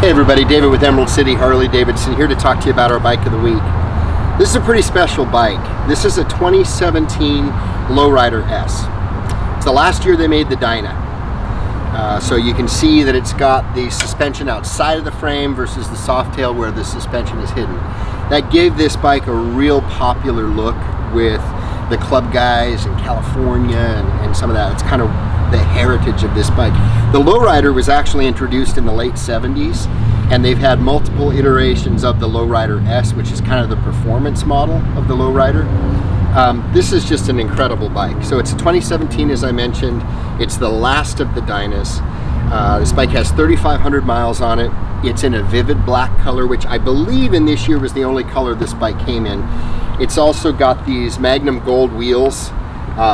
Hey everybody, David with Emerald City Harley-Davidson here to talk to you about our bike of the week. This is a pretty special bike. This is a 2017 Low Rider S. It's the last year they made the Dyna. So you can see that it's got the suspension outside of the frame versus the soft tail where the suspension is hidden. That gave this bike a real popular look with the club guys in California and some of that. It's kind of the heritage of this bike. The Low Rider was actually introduced in the late 70s, and they've had multiple iterations of the Low Rider S, which is kind of the performance model of the Low Rider. This is just an incredible bike. So it's a 2017, as I mentioned. It's the last of the Dynas. This bike has 3,500 miles on it. It's in a vivid black color, which I believe in this year was the only color this bike came in. It's also got these Magnum Gold wheels,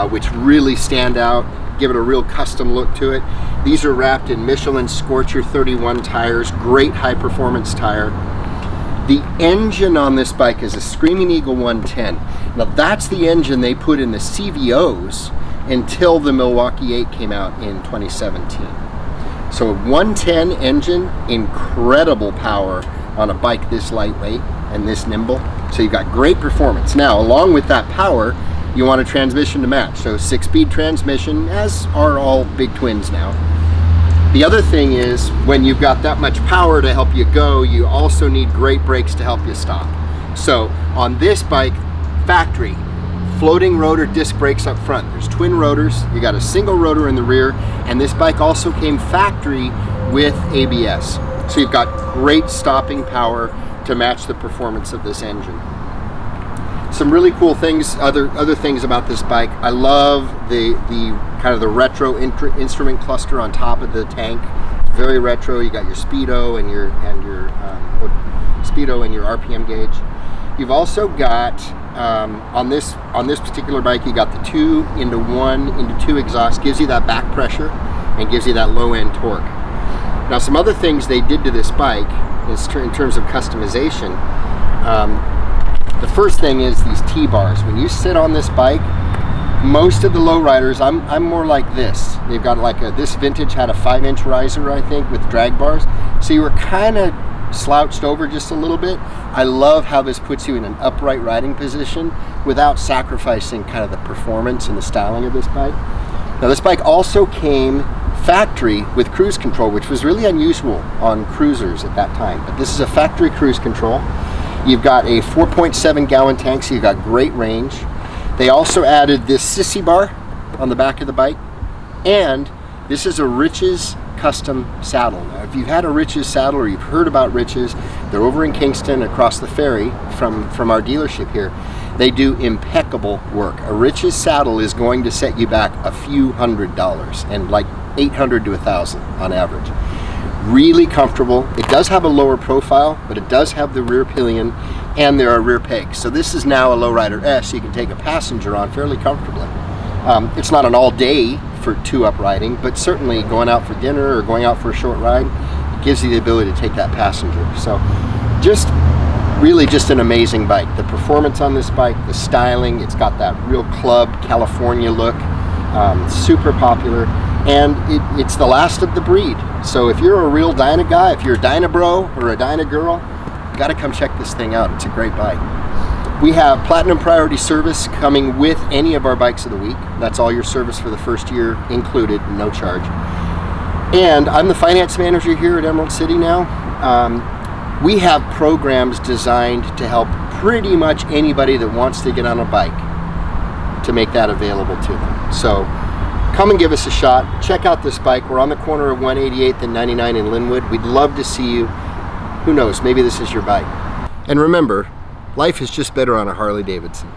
which really stand out, give it a real custom look to it. These are wrapped in Michelin Scorcher 31 tires, great high performance tire. The engine on this bike is a Screamin Eagle 110. Now that's the engine they put in the CVOs until the Milwaukee 8 came out in 2017. So a 110 engine, incredible power on a bike this lightweight and this nimble. So you've got great performance. Now, along with that power, you want a transmission to match. So 6-speed transmission, as are all big twins now. The other thing is, when you've got that much power to help you go, you also need great brakes to help you stop. So on this bike, factory, floating rotor disc brakes up front. There's twin rotors, you got a single rotor in the rear, and this bike also came factory with ABS. So you've got great stopping power to match the performance of this engine. Some really cool things, other things about this bike. I love the kind of the retro instrument cluster on top of the tank. It's very retro. You got your speedo and your speedo and your RPM gauge. You've also got on this particular bike, you got the 2-into-1-into-2 exhaust. Gives you that back pressure and gives you that low end torque. Now, some other things they did to this bike is in terms of customization. The first thing is these T-bars. When you sit on this bike, most of the Low Riders, I'm more like this. They've got like this vintage had a 5-inch riser, I think, with drag bars. So you were kind of slouched over just a little bit. I love how this puts you in an upright riding position without sacrificing kind of the performance and the styling of this bike. Now, this bike also came factory with cruise control, which was really unusual on cruisers at that time. But this is a factory cruise control. You've got a 4.7 gallon tank, so you've got great range. They also added this Sissy bar on the back of the bike, and this is a Riches custom saddle. Now, if you've had a Riches saddle or you've heard about Riches, they're over in Kingston across the ferry from our dealership here. They do impeccable work. A Riches saddle is going to set you back a few $100s, and like $800 to $1,000 on average. Really comfortable. It does have a lower profile, but it does have the rear pillion and there are rear pegs. So this is now a Low Rider S, so you can take a passenger on fairly comfortably. It's not an all day for 2-up riding, but certainly going out for dinner or going out for a short ride, it gives you the ability to take that passenger. So really just an amazing bike. The performance on this bike, the styling, it's got that real club California look, super popular. And it's the last of the breed. So if you're a real Dyna guy, if you're a Dyna bro or a Dyna girl, you got to come check this thing out. It's a great bike. We have Platinum Priority service coming with any of our bikes of the week. That's all your service for the first year included, no charge. And I'm the finance manager here at Emerald City now. We have programs designed to help pretty much anybody that wants to get on a bike to make that available to them. So come and give us a shot. Check out this bike. We're on the corner of 188th and 99 in Linwood. We'd love to see you. Who knows, maybe this is your bike. And remember, life is just better on a Harley-Davidson.